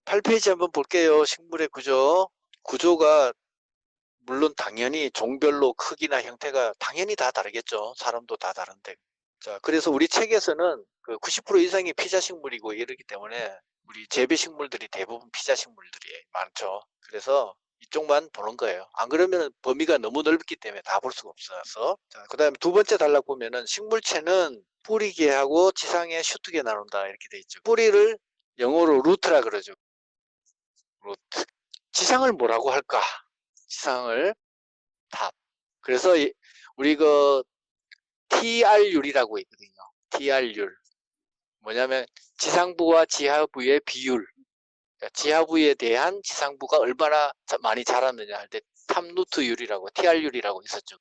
8페이지 한번 볼게요. 식물의 구조. 구조가 물론 당연히 종별로 크기나 형태가 당연히 다 다르겠죠. 사람도 다 다른데. 자, 그래서 우리 책에서는 그 90% 이상이 피자식물이고 이러기 때문에 우리 재배식물들이 대부분 피자식물들이 많죠. 그래서 이쪽만 보는 거예요. 안 그러면 범위가 너무 넓기 때문에 다 볼 수가 없어서. 자, 그 다음에 두 번째 단락 보면은 식물체는 뿌리계하고 지상에 슈트계 나눈다 이렇게 돼 있죠. 뿌리를 영어로 루트라 그러죠. 루트. 지상을 뭐라고 할까? 지상을 탑. 그래서 우리 그 TR율이라고 있거든요. TR율. 뭐냐면 지상부와 지하부의 비율. 그러니까 지하부에 대한 지상부가 얼마나 많이 자랐느냐 할 때 탑루트율이라고 TR율이라고 있었죠. 이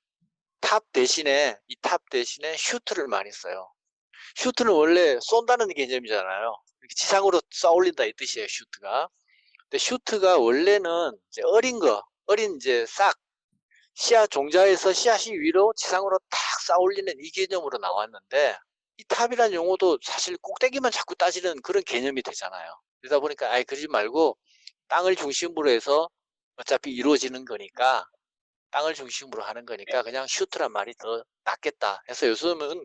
탑 대신에 슈트를 많이 써요. 슈트는 원래 쏜다는 개념이잖아요. 지상으로 쏘아 올린다 이 뜻이에요. 슈트가. 근데 슈트가 원래는 이제 어린 이제 싹 씨앗 종자에서 씨앗이 위로 지상으로 탁 쌓아 올리는 이 개념으로 나왔는데 이 탑이라는 용어도 사실 꼭대기만 자꾸 따지는 그런 개념이 되잖아요. 그러다 보니까 아예 그러지 말고 땅을 중심으로 해서 어차피 이루어지는 거니까 땅을 중심으로 하는 거니까 그냥 슈트란 말이 더 낫겠다 해서 요즘은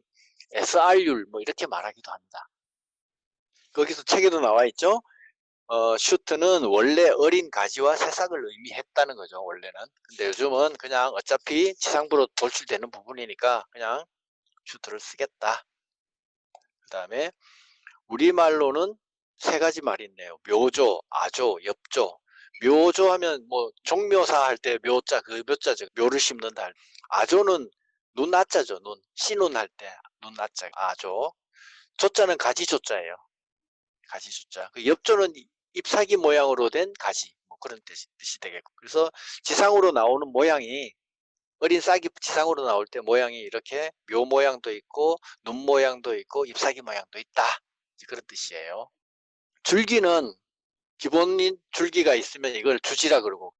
SR율 뭐 이렇게 말하기도 합니다. 거기서 책에도 나와 있죠. 슈트는 원래 어린 가지와 새싹을 의미했다는 거죠, 원래는. 근데 요즘은 그냥 어차피 지상부로 돌출되는 부분이니까 그냥 슈트를 쓰겠다. 그 다음에 우리말로는 세 가지 말이 있네요. 묘조, 아조, 엽조. 묘조 하면 뭐 종묘사 할 때 묘자, 그 묘자죠. 묘를 심는다 할 때. 아조는 눈 아자죠, 눈. 씨눈 할 때 눈 아자, 아조. 조자는 가지 조자예요. 가지 숫자. 그 엽조는 잎사귀 모양으로 된 가지. 뭐 그런 뜻이 되겠고. 그래서 지상으로 나오는 모양이 어린 싹이 지상으로 나올 때 모양이 이렇게 묘 모양도 있고 눈 모양도 있고 잎사귀 모양도 있다. 그런 뜻이에요. 줄기는 기본인 줄기가 있으면 이걸 주지라 그러고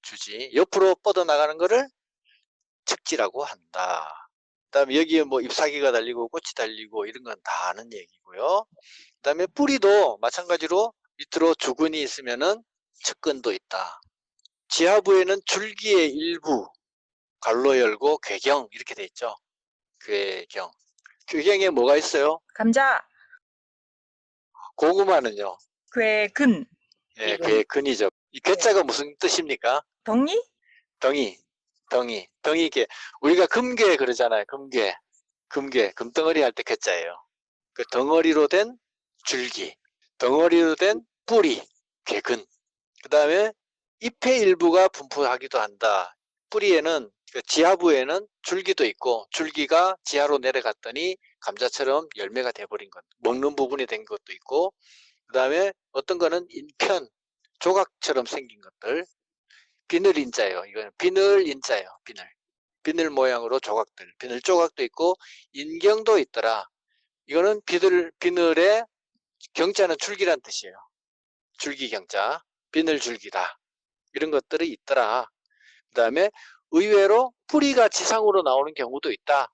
주지. 옆으로 뻗어나가는 거를 측지라고 한다. 그다음에 여기에 뭐 잎사귀가 달리고 꽃이 달리고 이런 건 다 아는 얘기고요. 그다음에 뿌리도 마찬가지로 밑으로 주근이 있으면은 측근도 있다. 지하부에는 줄기의 일부, 갈로 열고 괴경 이렇게 돼 있죠. 괴경. 괴경에 뭐가 있어요? 감자, 고구마는요. 괴근, 예, 괴근이죠. 이 괴자가 무슨 뜻입니까? 덩이? 덩이, 덩이 이게 우리가 금괴 그러잖아요. 금덩어리 할 때 괴자예요. 그 덩어리로 된 줄기, 덩어리로 된 뿌리, 괴근. 그 다음에 잎의 일부가 분포하기도 한다. 뿌리에는 그 지하부에는 줄기도 있고 줄기가 지하로 내려갔더니 감자처럼 열매가 돼버린 것, 먹는 부분이 된 것도 있고 그 다음에 어떤 거는 인편, 조각처럼 생긴 것들, 비늘 인자예요. 이거는 비늘 인자예요. 비늘 모양으로 조각들, 비늘 조각도 있고 인경도 있더라. 이거는 비늘의 경자는 줄기란 뜻이에요. 줄기 경자, 비늘 줄기다. 이런 것들이 있더라. 그 다음에 의외로 뿌리가 지상으로 나오는 경우도 있다.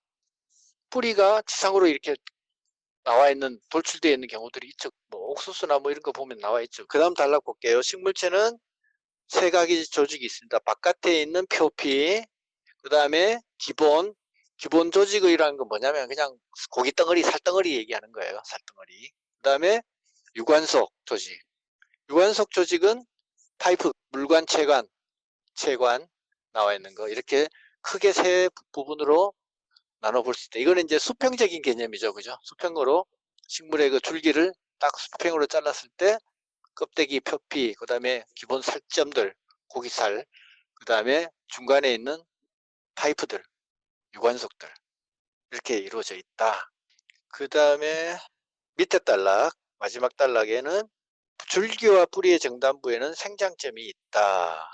뿌리가 지상으로 이렇게 나와 있는 돌출되어 있는 경우들이 있죠. 뭐 옥수수나 뭐 이런 거 보면 나와 있죠. 그 다음 단락 볼게요. 식물체는 세 가지 조직이 있습니다. 바깥에 있는 표피, 그 다음에 기본 조직이라는 건 뭐냐면 그냥 고기 덩어리, 살덩어리 얘기하는 거예요. 살덩어리. 그 다음에 유관속 조직. 유관속 조직은 파이프, 물관, 체관 나와 있는 거 이렇게 크게 세 부분으로 나눠볼 수 있다. 이거는 이제 수평적인 개념이죠, 그죠? 수평으로 식물의 그 줄기를 딱 수평으로 잘랐을 때 껍데기, 표피, 그 다음에 기본 살점들, 고기살, 그 다음에 중간에 있는 파이프들, 유관속들 이렇게 이루어져 있다. 그 다음에 밑에 단락, 마지막 단락에는 줄기와 뿌리의 정단부에는 생장점이 있다.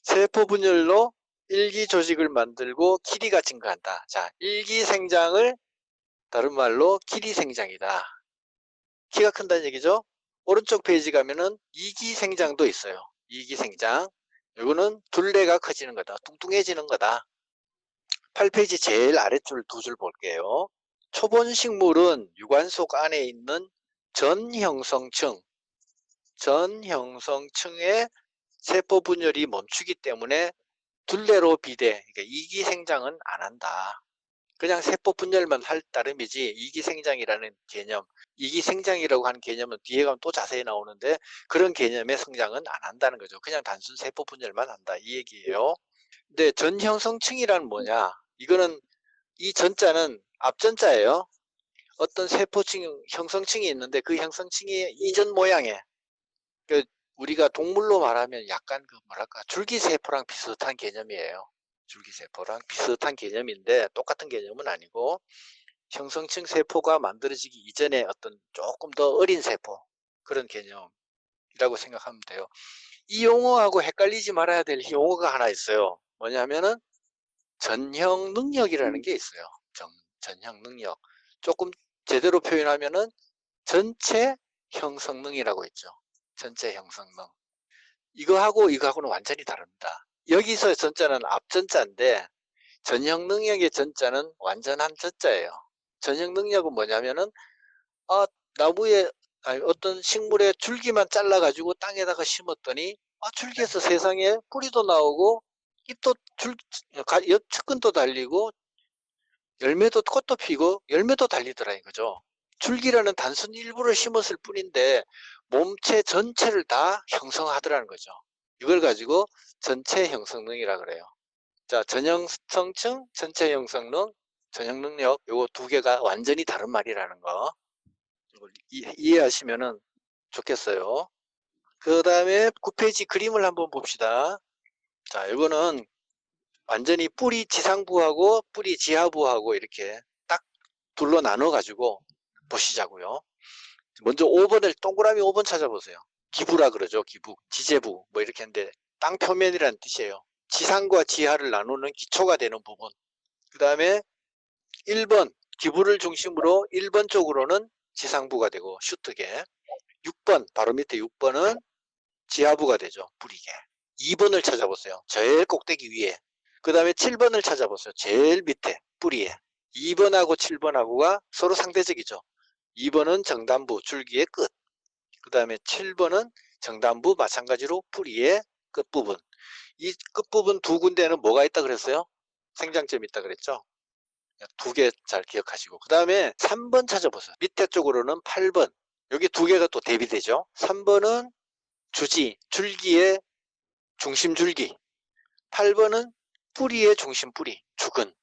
세포 분열로 일기 조직을 만들고 길이가 증가한다. 자, 일기 생장을 다른 말로 길이 생장이다. 키가 큰다는 얘기죠. 오른쪽 페이지 가면은 이기 생장도 있어요. 이기 생장. 이거는 둘레가 커지는 거다. 뚱뚱해지는 거다. 8페이지 제일 아래줄 두 줄 볼게요. 초본 식물은 유관 속 안에 있는 전형성층, 전형성층의 세포 분열이 멈추기 때문에 둘레로 비대, 그러니까 이기 생장은 안 한다. 그냥 세포 분열만 할 따름이지 이기 생장이라는 개념, 이기 생장이라고 하는 개념은 뒤에 가면 또 자세히 나오는데 그런 개념의 성장은 안 한다는 거죠. 그냥 단순 세포 분열만 한다 이 얘기예요. 근데 전형성층이란 뭐냐? 이거는 이 전자는 앞전자예요. 어떤 세포층 형성층이 있는데 그 형성층이 이전 모양에 그 우리가 동물로 말하면 약간 그 뭐랄까 줄기세포랑 비슷한 개념이에요. 줄기세포랑 비슷한 개념인데 똑같은 개념은 아니고 형성층 세포가 만들어지기 이전에 어떤 조금 더 어린 세포 그런 개념이라고 생각하면 돼요. 이 용어하고 헷갈리지 말아야 될 용어가 하나 있어요. 뭐냐면은 전형 능력이라는 게 있어요. 전형 능력. 조금 제대로 표현하면은 전체 형성능이라고 있죠. 전체 형성능. 이거하고는 완전히 다릅니다. 여기서 전자는 앞전자인데 전형 능력의 전자는 완전한 전자예요. 전형 능력은 뭐냐면은 나무에 어떤 식물의 줄기만 잘라가지고 땅에다가 심었더니 줄기에서 세상에 뿌리도 나오고 잎도 측근도 달리고 열매도 꽃도 피고 열매도 달리더라 이거죠. 줄기라는 단순 일부를 심었을 뿐인데 몸체 전체를 다 형성하더라는 거죠. 이걸 가지고 전체 형성능이라 그래요. 자, 전형성층, 전체 형성능, 전형 능력 요거 두 개가 완전히 다른 말이라는 거 이걸 이해하시면 좋겠어요. 그 다음에 9페이지 그림을 한번 봅시다. 자, 이거는 완전히 뿌리 지상부하고 뿌리 지하부하고 이렇게 딱 둘로 나눠 가지고 보시자고요. 먼저 5번을 동그라미 5번 찾아보세요. 기부라 그러죠. 기부, 지재부 뭐 이렇게 하는데 땅 표면이라는 뜻이에요. 지상과 지하를 나누는 기초가 되는 부분. 그 다음에 1번 기부를 중심으로 1번 쪽으로는 지상부가 되고 슈트게 6번 바로 밑에 6번은 지하부가 되죠. 뿌리게. 2번을 찾아보세요. 제일 꼭대기 위에. 그 다음에 7번을 찾아보세요. 제일 밑에 뿌리에. 2번하고 7번하고가 서로 상대적이죠. 2번은 정단부 줄기의 끝. 그 다음에 7번은 정단부 마찬가지로 뿌리의 끝부분. 이 끝부분 두 군데는 뭐가 있다 그랬어요? 생장점이 있다 그랬죠? 두 개 잘 기억하시고. 그 다음에 3번 찾아보세요. 밑에 쪽으로는 8번. 여기 두 개가 또 대비되죠. 3번은 줄기의 중심 줄기. 8번은 뿌리의 중심 뿌리, 주근.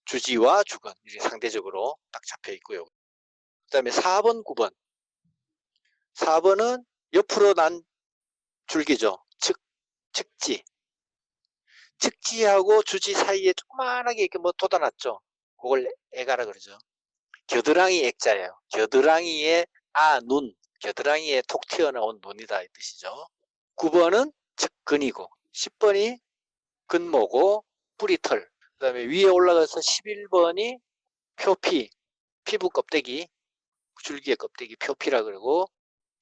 주지와 주근. 이게 상대적으로 딱 잡혀 있고요. 그 다음에 4번, 9번. 4번은 옆으로 난 줄기죠. 측지. 측지하고 주지 사이에 조그만하게 이렇게 뭐 돋아났죠. 그걸 애가라 그러죠. 겨드랑이 액자예요. 겨드랑이에 눈. 겨드랑이에 톡 튀어나온 눈이다 이 뜻이죠. 9번은 측근이고 10번이 근모고 뿌리털. 그 다음에 위에 올라가서 11번이 표피. 피부 껍데기. 줄기의 껍데기 표피라 그러고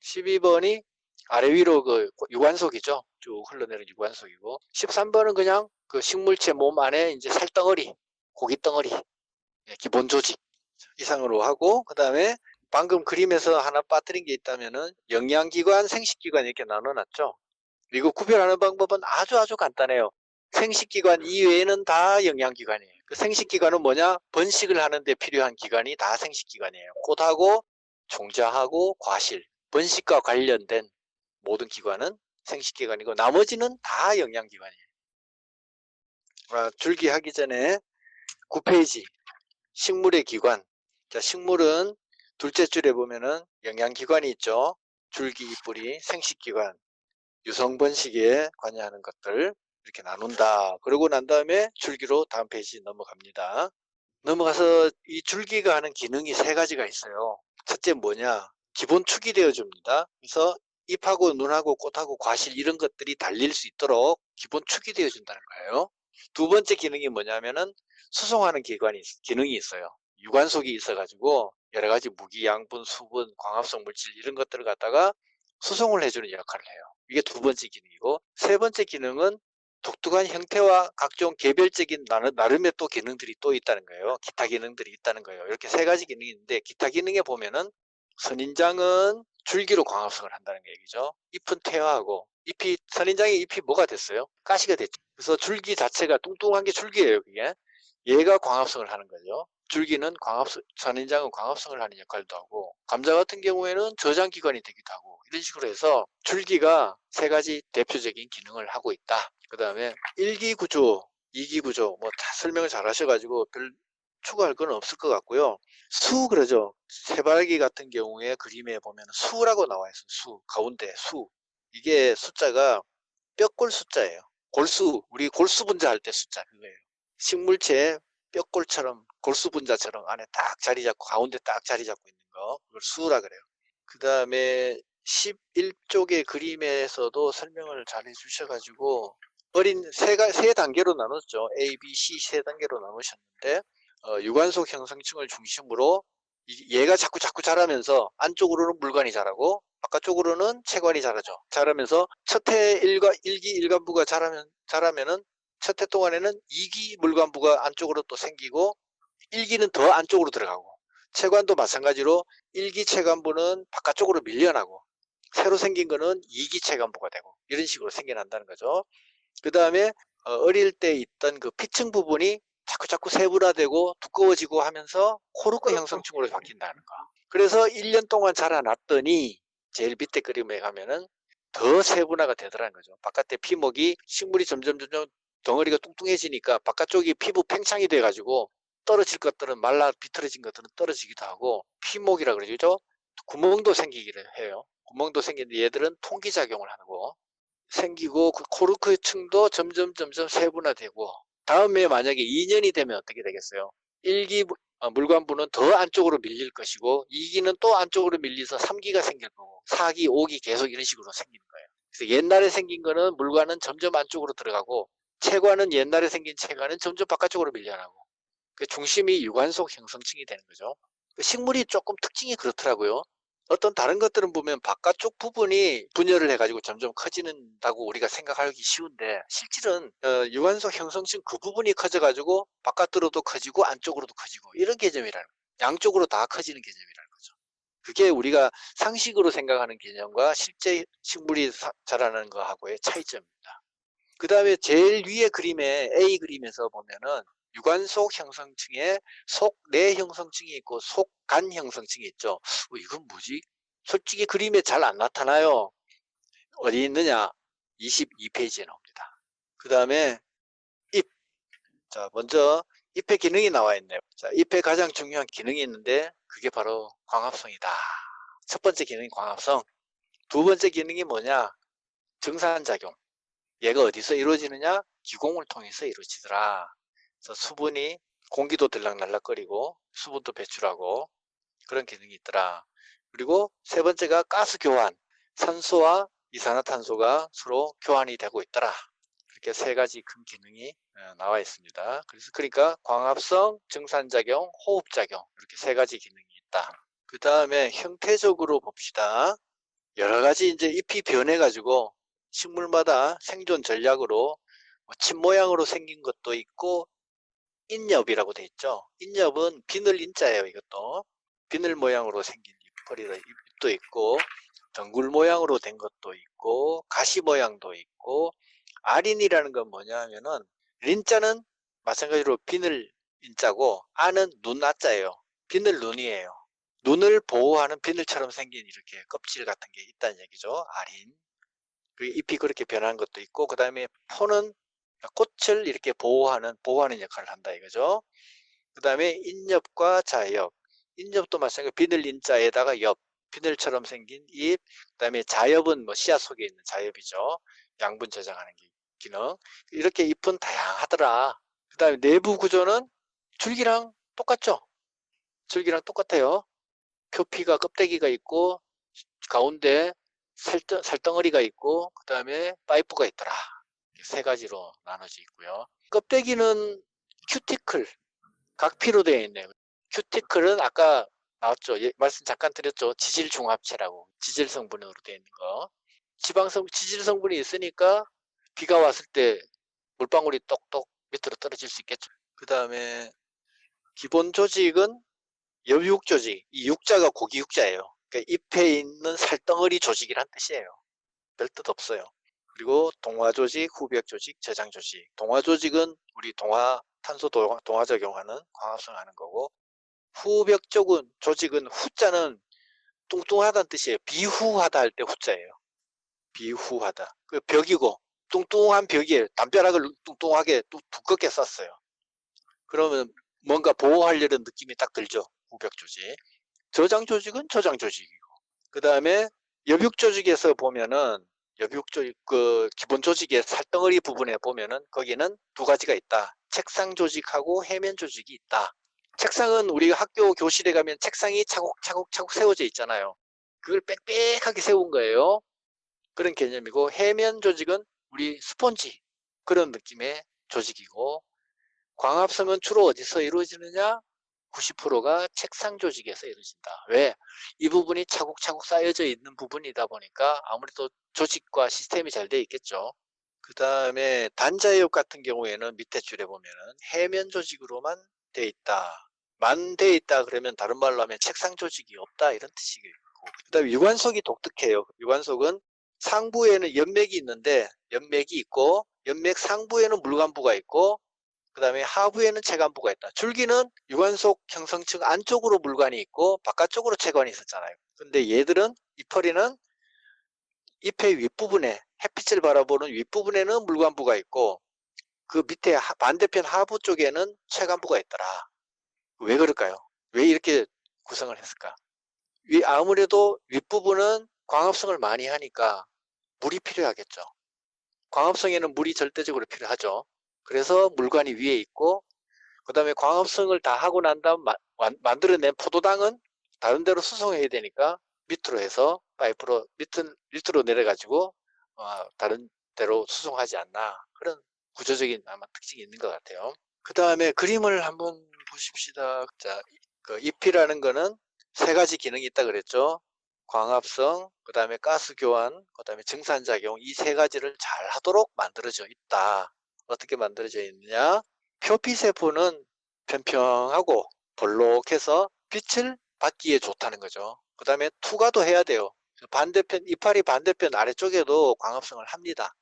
12번이 아래 위로 그 유관속이죠. 쭉 흘러내리는 유관속이고 13번은 그냥 그 식물체 몸 안에 이제 살덩어리, 고깃덩어리, 기본 조직 이상으로 하고 그 다음에 방금 그림에서 하나 빠뜨린 게 있다면은 영양기관, 생식기관 이렇게 나눠놨죠. 이거 구별하는 방법은 아주 간단해요. 생식기관 이외에는 다 영양기관이에요. 그 생식기관은 뭐냐? 번식을 하는데 필요한 기관이 다 생식기관이에요. 꽃하고 종자하고 과실, 번식과 관련된 모든 기관은 생식기관이고 나머지는 다 영양기관이에요. 줄기하기 전에 9페이지 식물의 기관. 자, 식물은 둘째 줄에 보면은 영양기관이 있죠. 줄기, 뿌리, 생식기관, 유성번식에 관여하는 것들 이렇게 나눈다. 그러고 난 다음에 줄기로 다음 페이지 넘어갑니다. 넘어가서 이 줄기가 하는 기능이 세 가지가 있어요. 첫째 뭐냐? 기본 축이 되어줍니다. 그래서 잎하고 눈하고 꽃하고 과실 이런 것들이 달릴 수 있도록 기본 축이 되어준다는 거예요. 두 번째 기능이 뭐냐면은 수송하는 기능이 있어요. 유관속이 있어가지고 여러 가지 무기, 양분, 수분, 광합성 물질 이런 것들을 갖다가 수송을 해주는 역할을 해요. 이게 두 번째 기능이고 세 번째 기능은 독특한 형태와 각종 개별적인 나름의 또 기능들이 또 있다는 거예요. 기타 기능들이 있다는 거예요. 이렇게 세 가지 기능이 있는데 기타 기능에 보면은 선인장은 줄기로 광합성을 한다는 얘기죠. 잎은 퇴화하고 선인장의 잎이 뭐가 됐어요? 가시가 됐죠. 그래서 줄기 자체가 뚱뚱한 게 줄기예요. 그게 얘가 광합성을 하는 거죠. 줄기는 선인장은 광합성을 하는 역할도 하고, 감자 같은 경우에는 저장기관이 되기도 하고, 이런 식으로 해서 줄기가 세 가지 대표적인 기능을 하고 있다. 그 다음에 1기 구조, 2기 구조, 뭐 다 설명을 잘 하셔가지고 별 추가할 건 없을 것 같고요. 수 그러죠. 세발기 같은 경우에 그림에 보면 수라고 나와 있어요. 수, 가운데 수. 이게 숫자가 뼈골 숫자예요. 골수, 우리 골수 분자 할 때 숫자 그거예요. 식물체 뼈골처럼 골수 분자처럼 안에 딱 자리 잡고 가운데 딱 자리 잡고 있는 거, 그걸 수라 그래요. 그 다음에 11쪽의 그림에서도 설명을 잘 해주셔가지고 세 단계로 나눴죠. A, B, C 세 단계로 나누셨는데 유관속 형성층을 중심으로 얘가 자꾸 자라면서 안쪽으로는 물관이 자라고 바깥쪽으로는 채관이 자라면서 첫 해 1기 일관부가 자라면은 첫 해 동안에는 2기 물관부가 안쪽으로 또 생기고 1기는 더 안쪽으로 들어가고, 채관도 마찬가지로 1기 채관부는 바깥쪽으로 밀려나고 새로 생긴 거는 2기 채관부가 되고 이런 식으로 생겨난다는 거죠. 그 다음에 어릴 때 있던 그 피층 부분이 자꾸 세분화되고 두꺼워지고 하면서 코르크 형성층으로 바뀐다는 거. 그래서 1년 동안 자라났더니 제일 밑에 그림에 가면은 더 세분화가 되더라는 거죠. 바깥에 피목이 식물이 점점 덩어리가 뚱뚱해지니까 바깥쪽이 피부 팽창이 돼가지고 떨어질 것들은 말라 비틀어진 것들은 떨어지기도 하고, 피목이라 그러죠. 구멍도 생기기를 해요. 구멍도 생기는데 얘들은 통기작용을 하고 생기고, 그 코르크 층도 점점 세분화되고, 다음에 만약에 2년이 되면 어떻게 되겠어요? 1기 물관부는 더 안쪽으로 밀릴 것이고 2기는 또 안쪽으로 밀려서 3기가 생길 거고 4기, 5기 계속 이런 식으로 생기는 거예요. 그래서 옛날에 생긴 거는 물관은 점점 안쪽으로 들어가고, 채관은 옛날에 생긴 채관은 점점 바깥쪽으로 밀려나고, 그 중심이 유관속 형성층이 되는 거죠. 식물이 조금 특징이 그렇더라고요. 어떤 다른 것들은 보면 바깥쪽 부분이 분열을 해가지고 점점 커지는다고 우리가 생각하기 쉬운데, 실질은 유관속 형성층 그 부분이 커져가지고 바깥으로도 커지고 안쪽으로도 커지고 이런 개념이라는 거예요. 양쪽으로 다 커지는 개념이라는 거죠. 그게 우리가 상식으로 생각하는 개념과 실제 식물이 자라는 거하고의 차이점입니다. 그 다음에 제일 위에 그림에 A 그림에서 보면은 유관속 형성층에 속내 형성층이 있고 속간 형성층이 있죠. 이건 뭐지? 솔직히 그림에 잘 안 나타나요. 어디 있느냐? 22페이지에 나옵니다. 그 다음에 잎. 자, 먼저 잎의 기능이 나와 있네요. 자, 잎의 가장 중요한 기능이 있는데 그게 바로 광합성이다. 첫 번째 기능이 광합성. 두 번째 기능이 뭐냐? 증산작용. 얘가 어디서 이루어지느냐? 기공을 통해서 이루어지더라. 그래서 수분이, 공기도 들락날락거리고 수분도 배출하고 그런 기능이 있더라. 그리고 세 번째가 가스 교환. 산소와 이산화탄소가 서로 교환이 되고 있더라. 이렇게 세 가지 큰 기능이 나와 있습니다. 그러니까 광합성, 증산작용, 호흡작용, 이렇게 세 가지 기능이 있다. 그 다음에 형태적으로 봅시다. 여러 가지 이제 잎이 변해가지고 식물마다 생존 전략으로 집 모양으로 생긴 것도 있고, 인엽이라고 돼 있죠. 인엽은 비늘 인자예요. 이것도 비늘 모양으로 생긴 잎도 있고, 덩굴 모양으로 된 것도 있고, 가시 모양도 있고. 아린이라는 건 뭐냐 하면은, 린자는 마찬가지로 비늘 인자고, 아는 눈 아자예요. 비늘 눈이에요. 눈을 보호하는 비늘처럼 생긴 이렇게 껍질 같은 게 있다는 얘기죠. 아린. 그 잎이 그렇게 변한 것도 있고, 그 다음에 포는 꽃을 이렇게 보호하는 역할을 한다 이거죠. 그 다음에 인엽과 자엽. 인엽도 마찬가지로 비늘 인자에다가 엽, 비늘처럼 생긴 잎. 그 다음에 자엽은 뭐 씨앗 속에 있는 자엽이죠. 양분 저장하는 기능. 이렇게 잎은 다양하더라. 그 다음에 내부 구조는 줄기랑 똑같죠. 줄기랑 똑같아요. 표피가, 껍데기가 있고 가운데 살덩어리가 있고 그 다음에 파이프가 있더라. 세 가지로 나눠져 있고요. 껍데기는 큐티클, 각피로 되어 있네요. 큐티클은 아까 나왔죠. 말씀 잠깐 드렸죠. 지질 중합체라고, 지질 성분으로 되어 있는 거. 지질 성분이 있으니까 비가 왔을 때 물방울이 똑똑 밑으로 떨어질 수 있겠죠. 그 다음에 기본 조직은 여육 조직. 이 육자가 고기 육자예요. 그러니까 잎에 있는 살덩어리 조직이란 뜻이에요. 별 뜻 없어요. 그리고 동화 조직, 후벽 조직, 저장 조직. 동화 조직은 우리 탄소 동화 적용하는 광합성하는 거고, 후벽 쪽은 조직은 후자는 뚱뚱하다는 뜻이에요. 비후하다 할 때 후자예요. 비후하다. 그 벽이고 뚱뚱한 벽이에요. 담벼락을 뚱뚱하게 두껍게 쌌어요. 그러면 뭔가 보호하려는 느낌이 딱 들죠. 후벽 조직. 저장 조직은 저장 조직이고. 그 다음에 여벽 조직에서 보면은 여벽 조직 그 기본 조직의 살덩어리 부분에 보면은 거기는 두 가지가 있다. 책상 조직하고 해면 조직이 있다. 책상은 우리 학교 교실에 가면 책상이 차곡차곡 세워져 있잖아요. 그걸 빽빽하게 세운 거예요. 그런 개념이고, 해면 조직은 우리 스폰지 그런 느낌의 조직이고, 광합성은 주로 어디서 이루어지느냐? 90%가 책상 조직에서 이루어진다. 왜? 이 부분이 차곡차곡 쌓여져 있는 부분이다 보니까 아무래도 조직과 시스템이 잘 돼 있겠죠. 그 다음에 단자엽 같은 경우에는 밑에 줄에 보면은 해면 조직으로만 돼 있다. 만 돼 있다 그러면 다른 말로 하면 책상 조직이 없다 이런 뜻이고, 그 다음에 유관속이 독특해요. 유관속은 상부에는 연맥이 있는데 연맥이 있고, 연맥 상부에는 물관부가 있고, 그 다음에 하부에는 체관부가 있다. 줄기는 유관속 형성층 안쪽으로 물관이 있고 바깥쪽으로 체관이 있었잖아요. 근데 얘들은 잎허리는 잎의 윗부분에 햇빛을 바라보는 윗부분에는 물관부가 있고 그 밑에 반대편 하부 쪽에는 체관부가 있더라. 왜 그럴까요? 왜 이렇게 구성을 했을까? 아무래도 윗부분은 광합성을 많이 하니까 물이 필요하겠죠. 광합성에는 물이 절대적으로 필요하죠. 그래서 물관이 위에 있고, 그 다음에 광합성을 다 하고 난 다음 만들어낸 포도당은 다른 데로 수송해야 되니까 밑으로 해서 파이프로 밑으로 내려가지고 다른 데로 수송하지 않나, 그런 구조적인 아마 특징이 있는 것 같아요. 그 다음에 그림을 한번 보십시다. 자, 그 잎이라는 거는 세 가지 기능이 있다 그랬죠. 광합성, 그 다음에 가스 교환, 그 다음에 증산작용, 이 세 가지를 잘 하도록 만들어져 있다. 어떻게 만들어져 있느냐? 표피세포는 평평하고 볼록해서 빛을 받기에 좋다는 거죠. 그 다음에 투과도 해야 돼요. 반대편, 이파리 반대편 아래쪽에도 광합성을 합니다.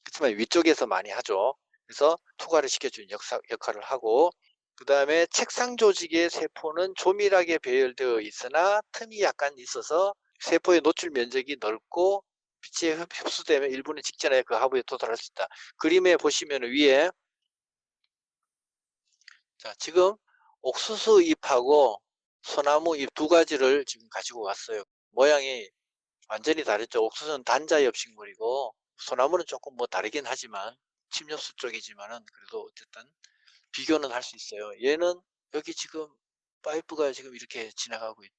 그렇지만 위쪽에서 많이 하죠. 그래서 투과를 시켜주는 역할을 하고, 그 다음에 책상 조직의 세포는 조밀하게 배열되어 있으나 틈이 약간 있어서 세포의 노출 면적이 넓고 빛에 흡수되면 일부는 직전에 그 하부에 도달할 수 있다. 그림에 보시면 위에, 자, 지금 옥수수 잎하고 소나무 잎 두 가지를 지금 가지고 왔어요. 모양이 완전히 다르죠. 옥수수는 단자엽 식물이고 소나무는 조금 뭐 다르긴 하지만 침엽수 쪽이지만은 그래도 어쨌든 비교는 할 수 있어요. 얘는 여기 지금 파이프가 지금 이렇게 지나가고 있고,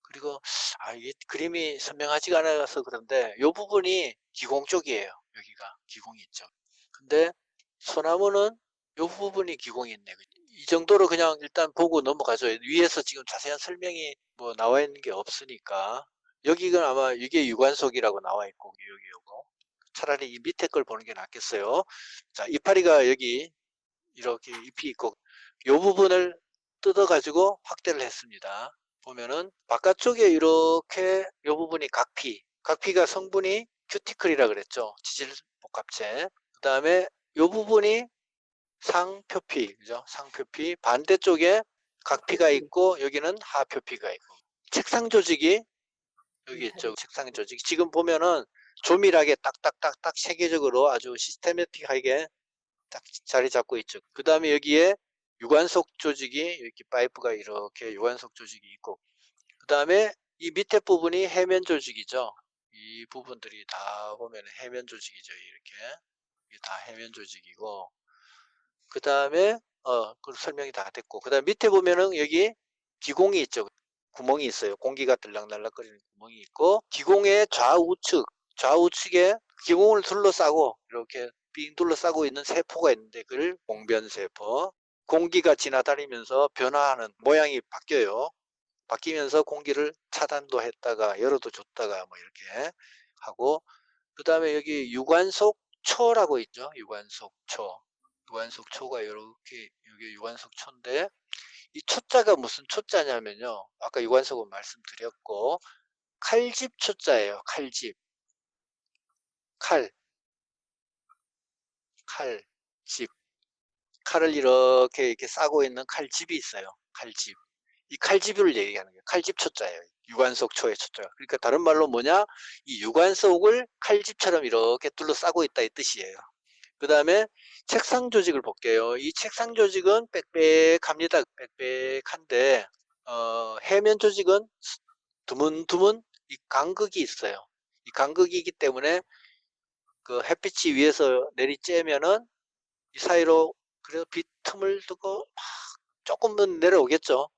그리고 이게 그림이 선명하지가 않아서 그런데 이 부분이 기공 쪽이에요. 여기가 기공이 있죠. 근데 소나무는 이 부분이 기공이 있네. 이 정도로 그냥 일단 보고 넘어가죠. 위에서 지금 자세한 설명이 뭐 나와 있는 게 없으니까. 여기가 아마 이게 유관속이라고 나와 있고, 여기 요거. 차라리 이 밑에 걸 보는 게 낫겠어요. 자, 이파리가 여기 이렇게 잎이 있고, 이 부분을 뜯어가지고 확대를 했습니다. 보면은 바깥쪽에 이렇게 이 부분이 각피가 성분이 큐티클이라 그랬죠. 지질복합체. 그 다음에 이 부분이 상표피, 그죠? 상표피. 반대쪽에 각피가 있고 여기는 하표피가 있고. 책상 조직이 여기 있죠. 책상 조직. 지금 보면은 조밀하게 딱딱딱딱 체계적으로 아주 시스테매틱하게 딱 자리 잡고 있죠. 그 다음에 여기에 유관속 조직이 이렇게 파이프가 이렇게 유관속 조직이 있고, 그 다음에 이 밑에 부분이 해면 조직이죠. 이 부분들이 다 보면 해면 조직이죠. 이렇게 이게 다 해면 조직이고, 그 다음에 그 설명이 다 됐고, 그 다음 밑에 보면은 여기 기공이 있죠. 구멍이 있어요. 공기가 들락날락거리는 구멍이 있고, 기공의 좌우측에 기공을 둘러싸고 이렇게 빙 둘러싸고 있는 세포가 있는데 그걸 공변세포. 공기가 지나다니면서 변화하는 모양이 바뀌어요. 바뀌면서 공기를 차단도 했다가 열어도 줬다가 뭐 이렇게 하고, 그 다음에 여기 유관속초라고 있죠. 유관속초. 유관속초가 이렇게 여기 유관속초인데 이 초자가 무슨 초자냐면요. 아까 유관속은 말씀드렸고 칼집 초자예요. 칼집. 칼, 집. 칼을 이렇게 싸고 있는 칼집이 있어요. 칼집. 이 칼집을 얘기하는 거예요. 칼집 초자예요. 유관석 초의 초자. 그러니까 다른 말로 뭐냐? 이 유관석을 칼집처럼 이렇게 둘러싸고 있다 이 뜻이에요. 그 다음에 책상 조직을 볼게요. 이 책상 조직은 빽빽합니다. 빽빽한데 해면 조직은 드문드문 이 간극이 있어요. 이 간극이기 때문에 그 햇빛이 위에서 내리쬐면은 이 사이로 그래서 빗틈을 두고 조금은 내려오겠죠.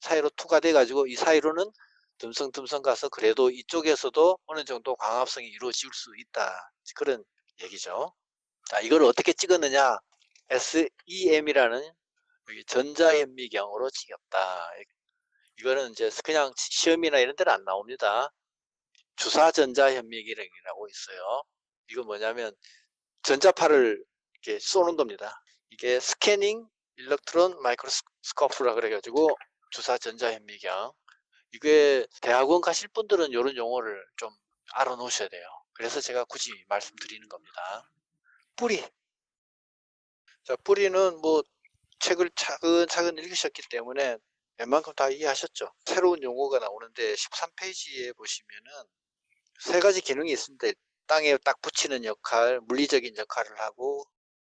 사이로 투과돼 가지고 이 사이로는 듬성듬성 가서 그래도 이쪽에서도 어느 정도 광합성이 이루어질 수 있다. 그런 얘기죠. 자, 이걸 어떻게 찍었느냐? SEM이라는 전자현미경으로 찍었다. 이거는 이제 그냥 시험이나 이런 데는 안 나옵니다. 주사전자현미경이라고 있어요. 이거 뭐냐면 전자파를 이렇게 쏘는 겁니다. 이게 스캐닝 일렉트론 마이크로스코프라 그래가지고 주사 전자현미경. 이게 대학원 가실 분들은 이런 용어를 좀 알아놓으셔야 돼요. 그래서 제가 굳이 말씀드리는 겁니다. 뿌리. 자, 뿌리는 뭐 책을 차근차근 읽으셨기 때문에 웬만큼 다 이해하셨죠. 새로운 용어가 나오는데 13페이지에 보시면은 세 가지 기능이 있습니다. 땅에 딱 붙이는 역할, 물리적인 역할을 하고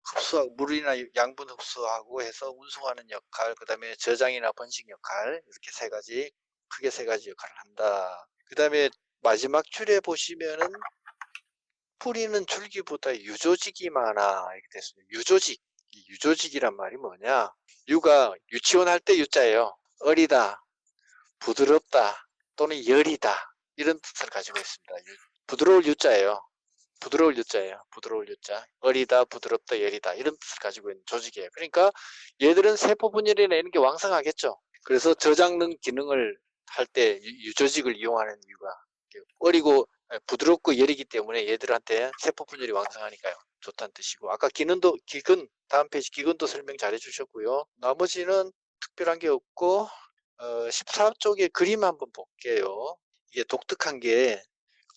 흡수하고 물이나 양분 흡수하고 해서 운송하는 역할, 그 다음에 저장이나 번식 역할, 이렇게 세 가지, 크게 세 가지 역할을 한다. 그 다음에 마지막 줄에 보시면은 뿌리는 줄기보다 유조직이 많아 이렇게 됐습니다. 유조직. 이 유조직이란 말이 뭐냐? 유가 유치원 할 때 유자예요. 어리다, 부드럽다, 또는 열이다 이런 뜻을 가지고 있습니다. 부드러울 유자예요. 부드러울 유자예요. 부드러울 유자. 어리다, 부드럽다, 열이다 이런 뜻을 가지고 있는 조직이에요. 그러니까 얘들은 세포 분열이나 이런 게 왕성하겠죠. 그래서 저장능 기능을 할 때 유조직을 이용하는 이유가 어리고 부드럽고 열이기 때문에 얘들한테 세포 분열이 왕성하니까요. 좋다는 뜻이고 아까 기근 다음 페이지 기근도 설명 잘 해주셨고요. 나머지는 특별한 게 없고 14쪽의 그림 한번 볼게요. 이게 독특한 게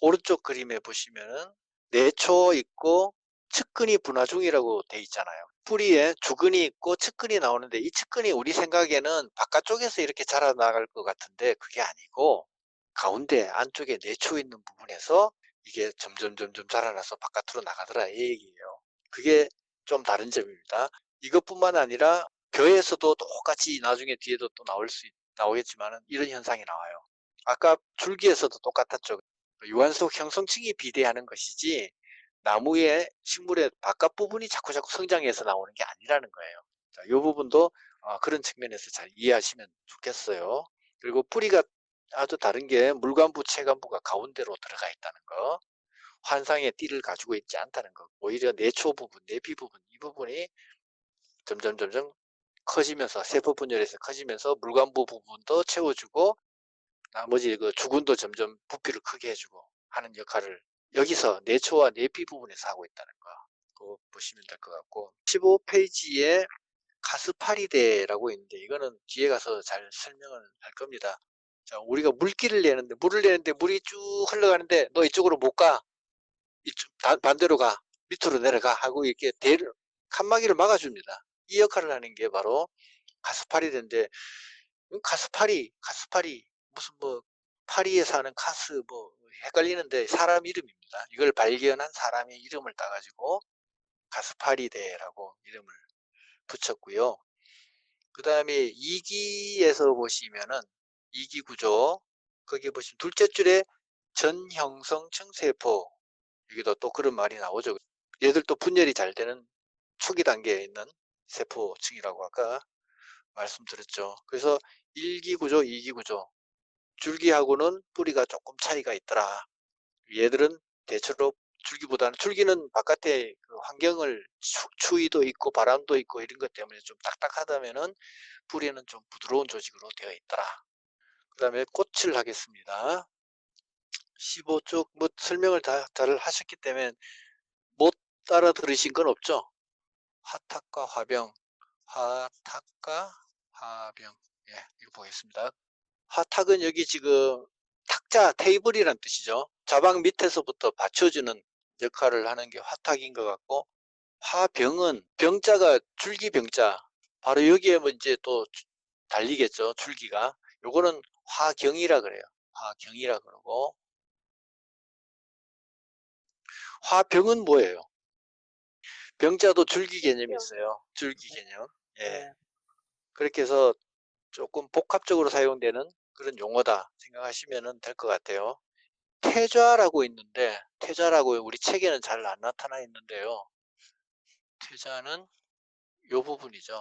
오른쪽 그림에 보시면은 내초 있고 측근이 분화 중이라고 돼 있잖아요. 뿌리에 주근이 있고 측근이 나오는데 이 측근이 우리 생각에는 바깥쪽에서 이렇게 자라나갈 것 같은데 그게 아니고 가운데 안쪽에 내초 있는 부분에서 이게 점점 자라나서 바깥으로 나가더라 이 얘기예요. 그게 좀 다른 점입니다. 이것뿐만 아니라 벼에서도 똑같이 나중에 뒤에도 또 나오겠지만 이런 현상이 나와요. 아까 줄기에서도 똑같았죠. 유한속 형성층이 비대하는 것이지 나무의 식물의 바깥 부분이 자꾸 성장해서 나오는 게 아니라는 거예요. 자, 이 부분도 그런 측면에서 잘 이해하시면 좋겠어요. 그리고 뿌리가 아주 다른 게 물관부, 채관부가 가운데로 들어가 있다는 거. 환상의 띠를 가지고 있지 않다는 거. 오히려 내초 부분, 내비 부분, 이 부분이 점점 커지면서 세포 분열에서 커지면서 물관부 부분도 채워주고 나머지 그 주근도 점점 부피를 크게 해주고 하는 역할을 여기서 내초와 내피 부분에서 하고 있다는 거 그거 보시면 될 것 같고 15페이지에 가스파리데라고 있는데 이거는 뒤에 가서 잘 설명을 할 겁니다. 자, 우리가 물을 내는데 물이 쭉 흘러가는데 너 이쪽으로 못 가. 이쪽 반대로 가. 밑으로 내려가 하고 이렇게 칸막이를 막아줍니다. 이 역할을 하는 게 바로 가스파리데인데 가스파리 무슨 뭐 파리에 사는 카스 뭐 헷갈리는데 사람 이름입니다. 이걸 발견한 사람의 이름을 따가지고 가스파리데라고 이름을 붙였고요. 그 다음에 2기에서 보시면은 2기 구조 거기 보시면 둘째 줄에 전형성층 세포 여기도 또 그런 말이 나오죠. 얘들도 분열이 잘 되는 초기 단계에 있는 세포층이라고 아까 말씀드렸죠. 그래서 1기 구조, 2기 구조 줄기하고는 뿌리가 조금 차이가 있더라. 얘들은 대체로 줄기는 바깥에 그 환경을 추위도 있고 바람도 있고 이런 것 때문에 좀 딱딱하다면은 뿌리는 좀 부드러운 조직으로 되어 있더라. 그 다음에 꽃을 하겠습니다. 15쪽 뭐 설명을 다 잘 하셨기 때문에 못 알아들으신 건 없죠? 화탁과 화병, 화탁과 화병. 예, 이거 보겠습니다. 화탁은 여기 지금 탁자, 테이블이란 뜻이죠. 자방 밑에서부터 받쳐주는 역할을 하는 게 화탁인 것 같고, 화병은 병자가 줄기병자, 바로 여기에 뭐 이제 또 달리겠죠. 줄기가. 요거는 화경이라 그래요. 화경이라 그러고, 화병은 뭐예요? 병자도 줄기 개념이 있어요. 줄기 개념. 예. 네. 그렇게 해서 조금 복합적으로 사용되는 그런 용어다 생각하시면 될 것 같아요. 태좌라고 있는데, 태좌라고 우리 책에는 잘 안 나타나 있는데요. 태자는 요 부분이죠.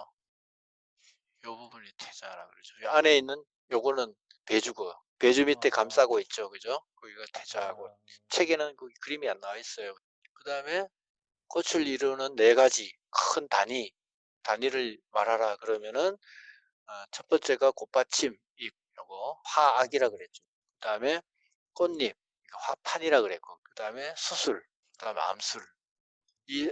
요 부분이 태자라 그러죠. 이 안에 있는 요거는 배주고, 배주 밑에 감싸고 있죠. 그죠? 거기가 태자하고. 책에는 그 그림이 안 나와 있어요. 그 다음에 꽃을 이루는 네 가지 큰 단위를 말하라 그러면은, 첫 번째가 꽃받침, 잎, 요거, 화악이라 그랬죠. 그 다음에 꽃잎, 화판이라 그랬고, 그 다음에 수술, 그 다음에 암술. 이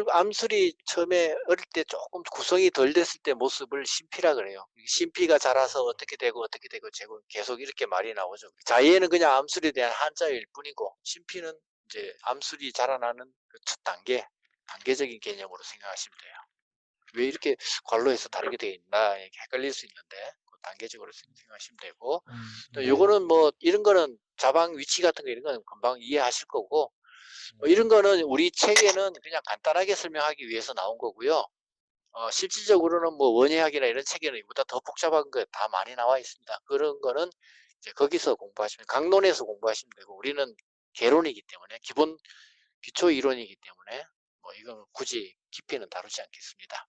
암술이 처음에 어릴 때 조금 구성이 덜 됐을 때 모습을 심피라 그래요. 심피가 자라서 어떻게 되고 계속 이렇게 말이 나오죠. 자예는 그냥 암술에 대한 한자일 뿐이고, 심피는 이제 암술이 자라나는 그 첫 단계적인 개념으로 생각하시면 돼요. 왜 이렇게 관로에서 다르게 되어 있나 이렇게 헷갈릴 수 있는데, 그 단계적으로 생각하시면 되고, 또 네. 요거는 뭐 이런 거는 자방 위치 같은 거 이런 거는 금방 이해하실 거고, 뭐 이런 거는 우리 책에는 그냥 간단하게 설명하기 위해서 나온 거고요. 실질적으로는 뭐 원예학이나 이런 책에는 이보다 더 복잡한 거 다 많이 나와 있습니다. 그런 거는 이제 거기서 공부하시면, 강론에서 공부하시면 되고, 우리는 개론이기 때문에, 기초 이론이기 때문에, 뭐 이건 굳이 깊이는 다루지 않겠습니다.